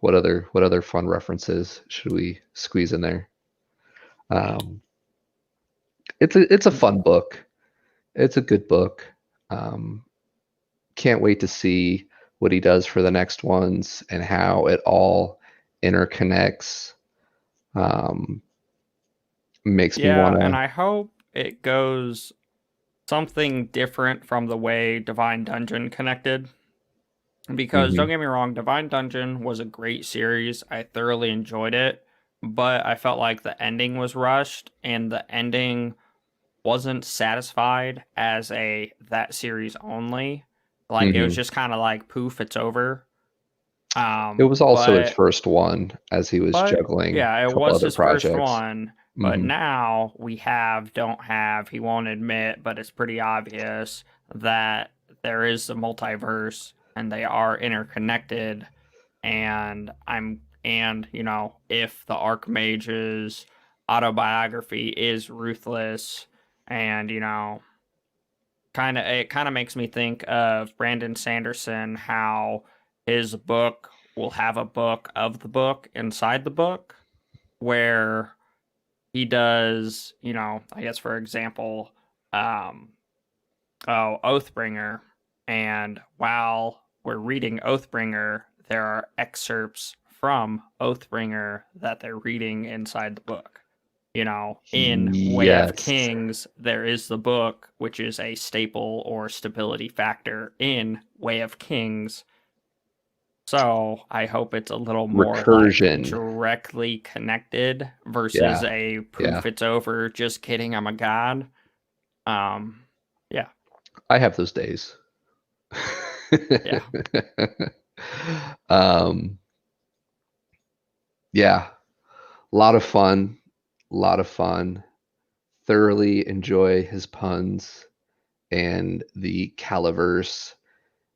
What other fun references should we squeeze in there? Um, it's a fun book. It's a good book. Um, can't wait to see what he does for the next ones and how it all interconnects. Um, makes me want Yeah, and to. I hope it goes something different from the way Divine Dungeon connected. Because don't Hmm. get me wrong, Divine Dungeon was a great series. I thoroughly enjoyed it, but I felt like the ending was rushed and the ending wasn't satisfied as a that series only. Like it was Hmm. just kind of like poof, it's over. It was also his But first one as he was juggling yeah, a it couple was other his first projects. one. But Hmm. now we have, don't have, he won't admit, but it's pretty obvious that there is a multiverse and they are interconnected. And if the Archmage's autobiography is ruthless and, it kind of makes me think of Brandon Sanderson, how his book will have a book of the book inside the book where he does, I guess for example, um, Oathbringer, and while we're reading Oathbringer, there are excerpts from Oathbringer that they're reading inside the book. In Way of Yes. Kings, there is the book, which is a staple or stability factor in Way of Kings. So I hope it's a little more like Recursion. directly connected versus Yeah. a Yeah. poof, it's over. Just kidding, I'm a god. Um, yeah, I have those days. yeah, um, yeah. A lot of fun. A lot of fun. Thoroughly enjoy his puns and the Caliverse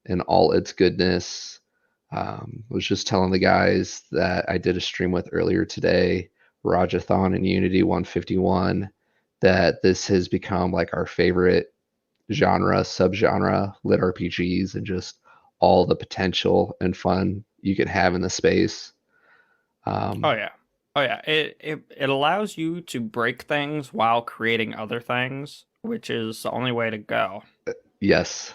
and all its goodness. Was just telling the guys that I did a stream with earlier today, Rajathon and Unity 151, that this has become like our favorite genre, subgenre, lit RPGs, and just all the potential and fun you can have in the space. oh Um, yeah, oh yeah. It allows you to break things while creating other things, which is the only way to go. Yes.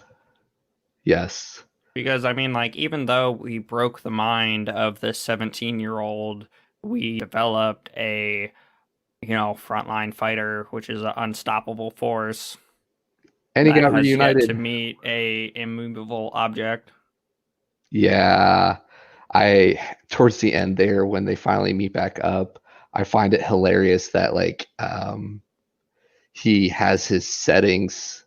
Yes. Because, I mean, like, even though we broke the mind of this 17-year-old, we developed a, frontline fighter, which is an unstoppable force And he that got has yet to reunited. meet a immovable object. Yeah. I towards the end there when they finally meet back up, I find it hilarious that like he has his settings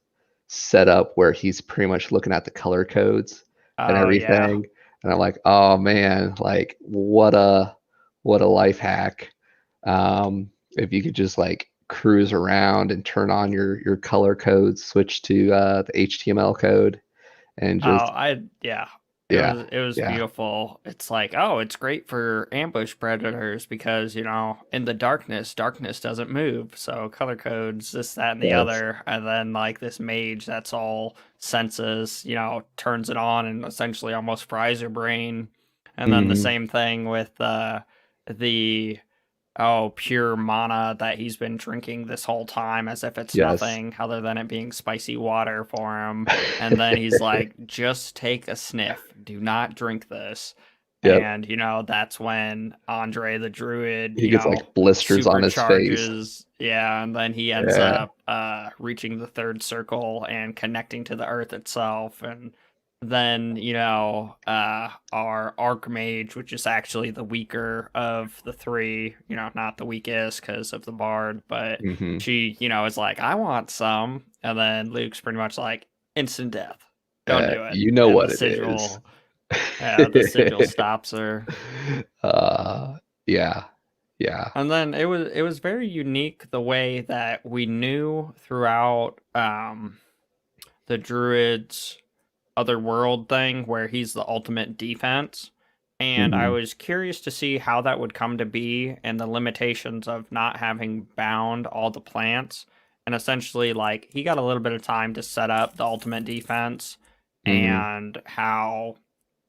set up where he's pretty much looking at the color codes and Oh, yeah. everything. And I'm like, oh man, like what a life hack. If you could just like cruise around and turn on your color codes, switch to the HTML code and Oh, just yeah. It yeah, was yeah, beautiful. It's like, oh, it's great for ambush predators because, in the darkness, darkness doesn't move. So color codes, this, that, and the yes. other. And then like this mage that's all senses, turns it on and essentially almost fries your brain. And then the Hmm. same thing with the pure mana that he's been drinking this whole time as if it's Yes. nothing other than it being spicy water for him. And then he's like, just take a sniff. Do not drink this. Yep. And, that's when Andre the Druid, He gets like blisters on his face. supercharges. Yeah. And then he ends Yeah. up reaching the third circle and connecting to the earth itself. And then, our Archmage, which is actually the weaker of the three, not the weakest because of the Bard, but Hmm. she, is like, I want some. And then Luke's pretty much like, instant death. Don't do it. You know And what it is. the sigil stops her. uh, yeah, yeah. And then it was very unique the way that we knew throughout the druid's otherworld thing where he's the ultimate defense. And I Hmm. was curious to see how that would come to be and the limitations of not having bound all the plants. And essentially, like, he got a little bit of time to set up the ultimate defense Hmm. and how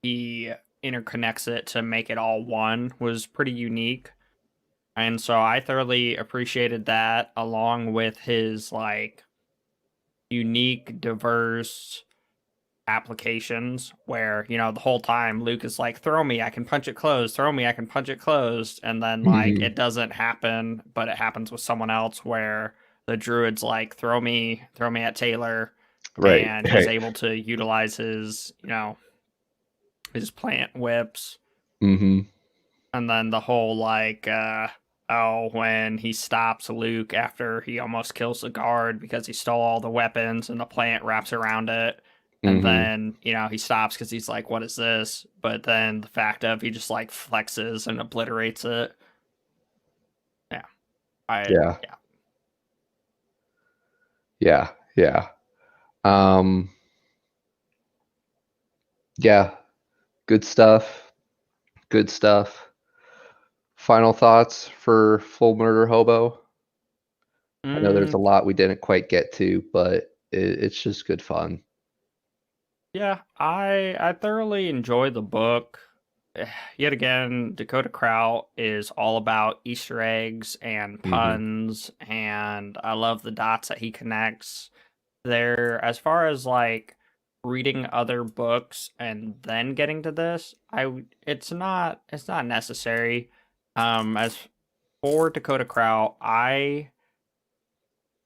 he interconnects it to make it all one was pretty unique. And so I thoroughly appreciated that along with his, like, unique, diverse applications where the whole time Luke is like, throw me, I can punch it closed, throw me, I can punch it closed, and then like Hmm. it doesn't happen, but it happens with someone else where the druid's like, throw me at Taylor, Right, and he's right. able to utilize his his plant whips. Hmm. And then the whole like when he stops Luke after he almost kills the guard because he stole all the weapons and the plant wraps around it. And Hmm. then, he stops because he's like, what is this? But then the fact of he just like flexes and obliterates it. Yeah. Yeah, Yeah. yeah, yeah. Um, yeah, good stuff. Good stuff. Final thoughts for Full Murder Hobo? I know there's a Mm, lot we didn't quite get to, but it's just good fun. yeah, I thoroughly enjoy the book. Yet again, Dakota Krout is all about Easter eggs and Hmm. puns, and I love the dots that he connects. There, as far as like reading other books and then getting to this, it's not necessary. As for Dakota Krout, I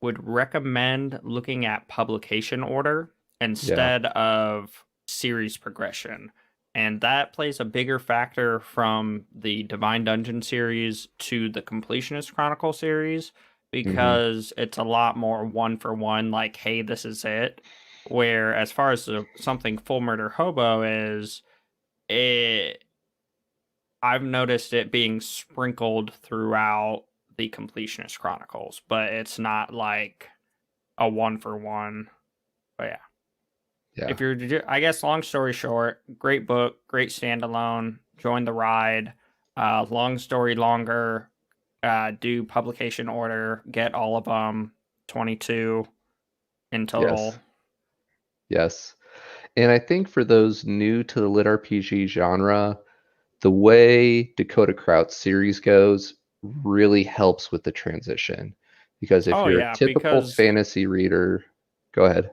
would recommend looking at publication order Yeah. instead of series progression. And that plays a bigger factor from the Divine Dungeon series to the Completionist Chronicle series Hmm. because it's a lot more one for one, like, hey, this is it. Where, as far as something Full Murder Hobo is, it I've noticed it being sprinkled throughout the Completionist Chronicles, but it's not like a one for one. But yeah, Yeah. if you're, I guess, long story short, great book, great standalone. Join the ride. Long story longer. Do publication order. Get all of them. 22 in Yes. total. Yes. And I think for those new to the lit RPG genre, the way Dakota Kraut's series goes really helps with the transition Because if Oh you're a yeah, typical because fantasy reader, go ahead.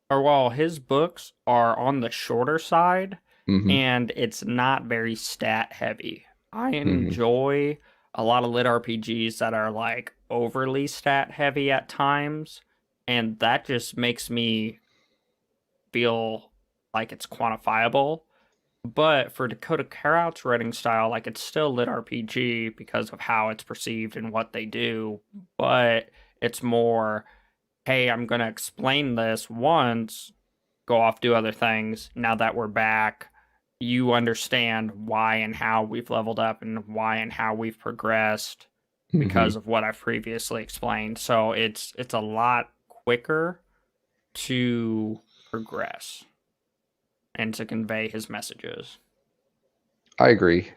or while his books are on the shorter side Hmm. and it's not very stat heavy. I Hmm. enjoy a lot of lit RPGs that are like overly stat heavy at times, and that just makes me feel like it's quantifiable. But for Dakota Krout's writing style, like it's still lit RPG because of how it's perceived and what they do, but it's more, hey, I'm gonna explain this once, go off, do other things. Now that we're back, you understand why and how we've leveled up and why and how we've progressed Hmm. because of what I've previously explained. So it's a lot quicker to progress and to convey his messages. I agree.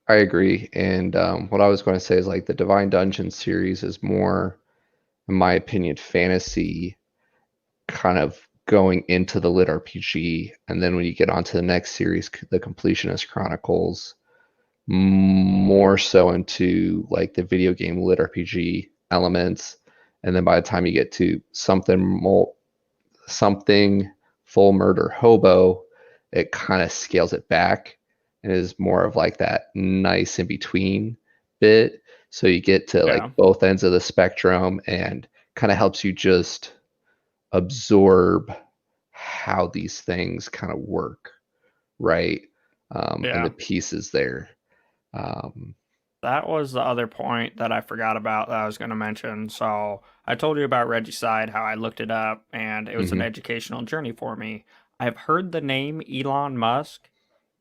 I agree. And what I was going to say is like the Divine Dungeon series is more, in my opinion, fantasy kind of going into the lit RPG. And then when you get onto the next series, the Completionist Chronicles, more so into like the video game lit RPG elements. And then by the time you get to something full murder hobo, it kind of scales it back and is more of like that nice in between bit. So you get to like Yeah. both ends of the spectrum and kind of helps you just absorb how these things kind of work, right? And the Yeah. pieces there. Um, That was the other point that I forgot about that I was going to mention. So I told you about Regicide, how I looked it up, and it was an mhm. educational journey for me. I've heard the name Elon Musk,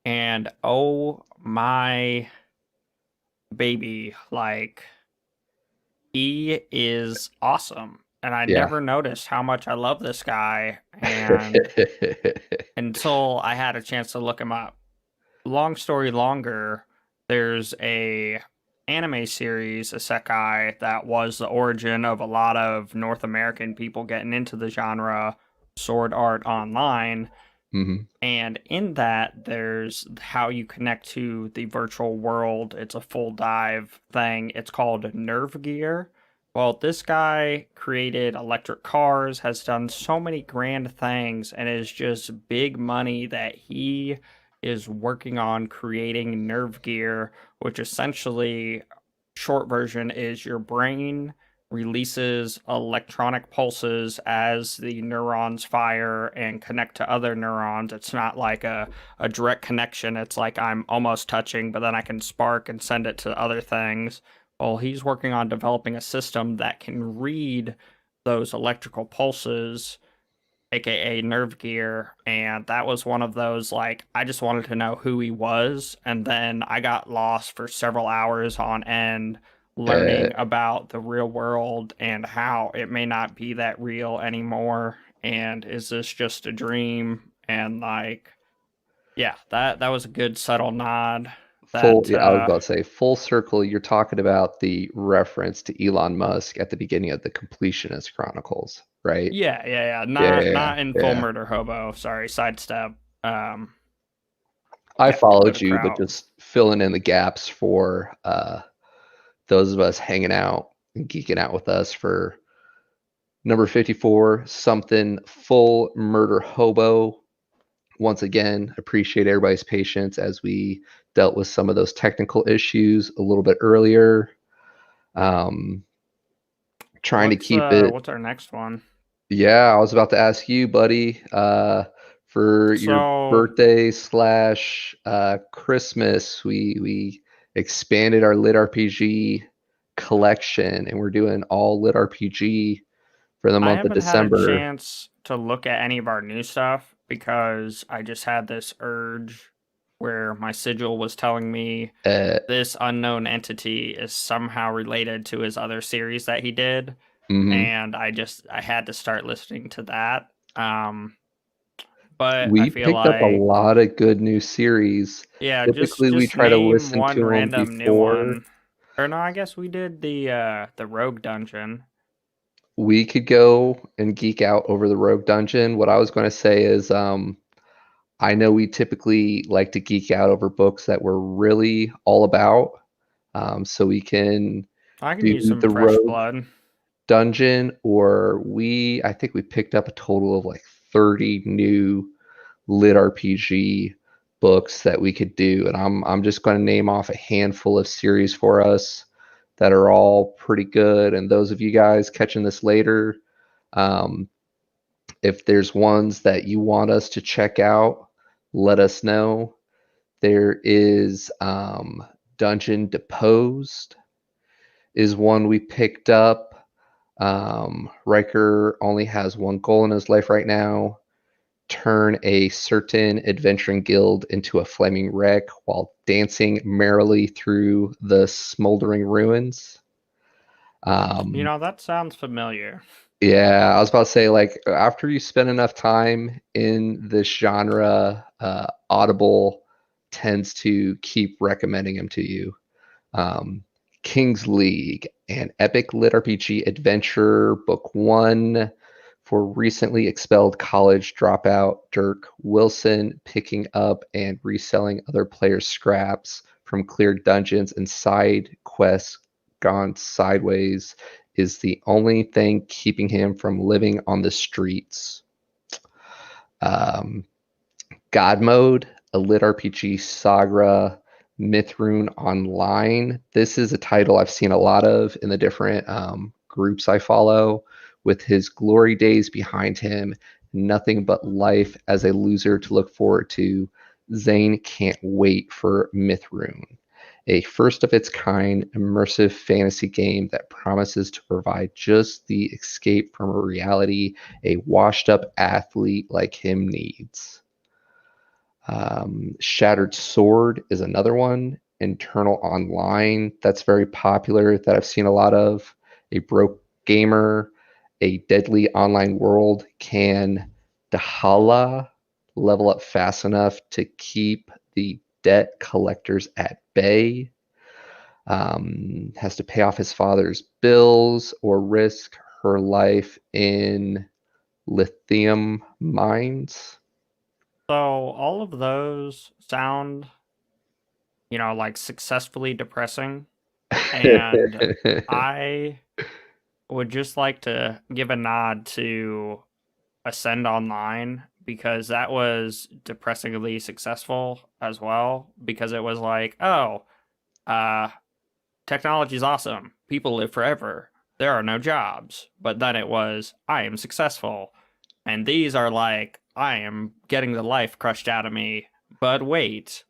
and oh my baby, like he is awesome. And I Yeah. never noticed how much I love this guy, and until I had a chance to look him up. Long story longer, there's a anime series, isekai, that was the origin of a lot of North American people getting into the genre, Sword Art Online. Mhm. And in that, there's how you connect to the virtual world. It's a full dive thing. It's called Nerve Gear. Well, this guy created electric cars, has done so many grand things, and is just big money that he is working on creating Nerve Gear, which essentially, short version, is your brain releases electronic pulses as the neurons fire and connect to other neurons. It's not like a direct connection. It's like I'm almost touching, but then I can spark and send it to other things. Well, he's working on developing a system that can read those electrical pulses, aka nerve gear, and that was one of those like I just wanted to know who he was, and then I got lost for several hours on end Uh, learning about the real world and how it may not be that real anymore, and is this just a dream, and like yeah, that was a good subtle nod full, that yeah, I was about to say full circle. You're talking about the reference to Elon Musk at the beginning of the Completionist Chronicles, right? yeah, Yeah, not yeah, yeah. not in full Yeah. murder hobo, sorry, sidestep. um I yeah, followed Dakota you, but Kraut. just filling in the gaps for those of us hanging out and geeking out with us for number 54, something full murder hobo. Once again, appreciate everybody's patience as we dealt with some of those technical issues a little bit earlier. Um, Trying to keep it. What's our next one? Yeah, I was about to ask you, buddy, for your So birthday slash Christmas, we expanded our lit RPG collection, and we're doing all lit RPG for the I month of haven't had a December. chance to look at any of our new stuff because I just had this urge where my sigil was telling me Uh, this unknown entity is somehow related to his other series that he did, mhm. and I had to start listening to that. But I We feel picked up a like lot of good new series. yeah, Typically, we just try to name listen one to them random new before. one. Or no, I guess we did the Rogue Dungeon. We could go and geek out over the Rogue Dungeon. What I was going to say is, I know we typically like to geek out over books that we're really all about. So we can I can do use some the fresh Rogue blood. dungeon, or I think we picked up a total of like 30 new lit RPG books that we could do, and I'm just going to name off a handful of series for us that are all pretty good. And those of you guys catching this later, um, if there's ones that you want us to check out, let us know. There is Dungeon Deposed is one we picked up. Riker only has one goal in his life right now: turn a certain adventuring guild into a flaming wreck while dancing merrily through the smoldering ruins. You Um, know, that sounds familiar. yeah, I was about to say, like, after you spend enough time in this genre, Audible tends to keep recommending them to you. Um, King's League, an epic lit RPG adventure, book one for recently expelled college dropout Dirk Wilson, picking up and reselling other players' scraps from cleared dungeons and side quests gone sideways is the only thing keeping him from living on the streets. Um, God Mode, a lit RPG saga, Mythrune Online. This is a title I've seen a lot of in the different groups I follow. With his glory days behind him, nothing but life as a loser to look forward to, Zane can't wait for Mythrune, a first of its kind immersive fantasy game that promises to provide just the escape from a reality a washed up athlete like him needs. Shattered Sword is another one. Internal Online, that's very popular, that I've seen a lot of. A broke gamer, a deadly online world. Can Dahala level up fast enough to keep the debt collectors at bay? Has to pay off his father's bills or risk her life in lithium mines. So all of those sound, like successfully depressing. And I would just like to give a nod to Ascend Online because that was depressingly successful as well. Because it was like, oh, uh, technology's awesome. People live forever. There are no jobs. But then it was, I am successful. And these are like, I am getting the life crushed out of me. But wait,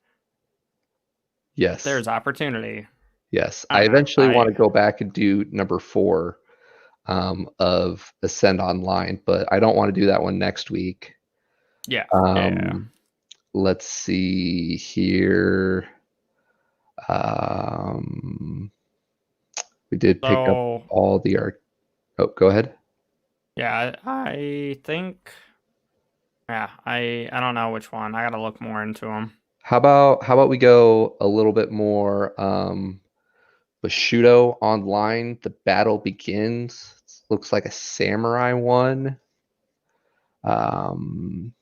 Yes. there's opportunity. Yes. I I don't know. eventually want to go back and do number four of Ascend Online, but I don't want to do that one next week. Yeah. Yeah. Um, let's see here. Um, we did pick up So, all the art. Oh, go ahead. yeah, I think, yeah, I don't know which one. I gotta look more into them. How about we go a little bit more Bushido Online, The Battle Begins. Looks like a samurai one. Um,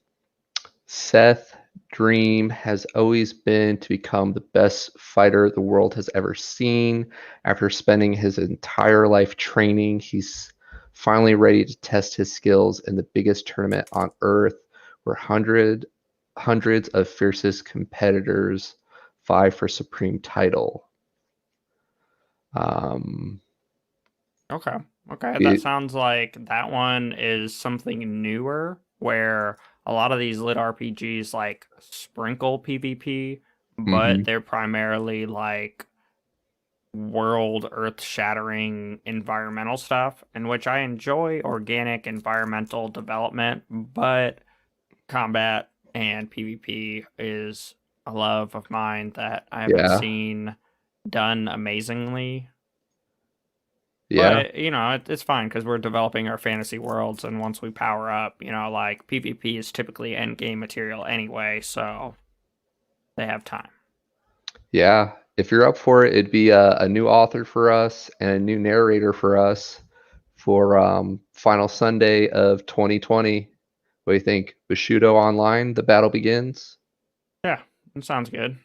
Seth dream has always been to become the best fighter the world has ever seen. After spending his entire life training, he's finally ready to test his skills in the biggest tournament on earth, where hundreds of fiercest competitors vie for supreme title. Um, Okay. Okay. That it, sounds like that one is something newer where a lot of these lit RPGs like sprinkle PvP, but mhm. they're primarily like world earth shattering environmental stuff, in which I enjoy organic environmental development, but combat and PvP is a love of mine that I haven't Yeah, seen done amazingly. yeah, But, it's fine because we're developing our fantasy worlds, and once we power up, like PvP is typically end game material anyway, so they have time. yeah. If you're up for it, it'd be a new author for us and a new narrator for us for final Sunday of 2020. What do you think? Bushido Online, The Battle Begins? Yeah, that sounds good.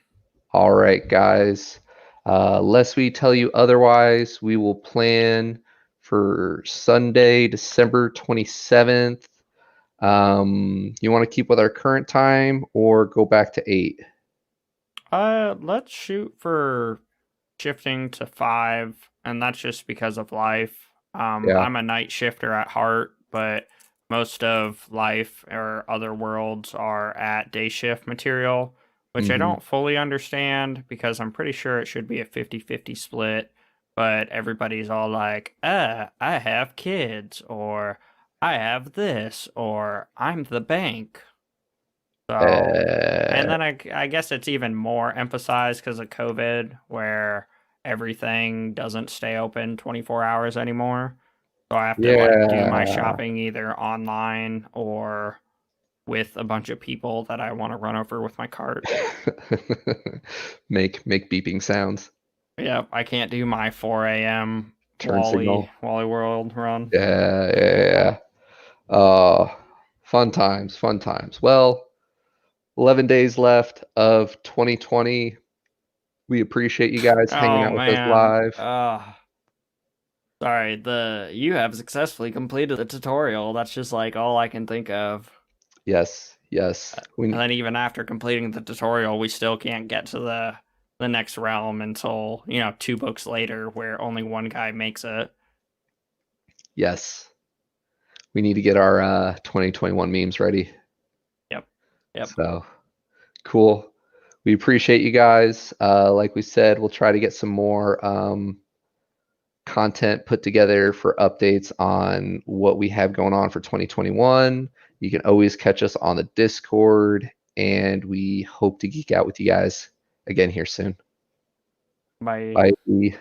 All right, guys. Lest we tell you otherwise, we will plan for Sunday, December 27th. You want to keep with our current time or go back to 8? Let's shoot for shifting to 5, and that's just because of life. Yeah. I'm a night shifter at heart, but most of life or other worlds are at day shift material, which I Mm-hmm. don't fully understand because I'm pretty sure it should be a 50-50 split, but everybody's all like, I have kids, or I have this, or I'm the bank. So, and Uh, then I guess it's even more emphasized because of COVID, where everything doesn't stay open 24 hours anymore. So I have to like do my yeah. shopping either online or with a bunch of people that I want to run over with my cart. Make beeping sounds. Yep, I can't do my 4 a.m. Turn signal. Wally World run. Yeah. Uh, fun times, fun times. Well, 11 days left of 2020. We appreciate you guys hanging Oh out with us man. live. Sorry, you have successfully completed the tutorial. That's just like all I can think of. Yes, yes. And then even after completing the tutorial, we still can't get to the next realm until, 2 books later where only one guy makes it. Yes. We need to get our 2021 memes ready. Yep. Yep. So cool. We appreciate you guys. Like we said, we'll try to get some more content put together for updates on what we have going on for 2021. You can always catch us on the Discord, and we hope to geek out with you guys again here soon. Bye. Bye.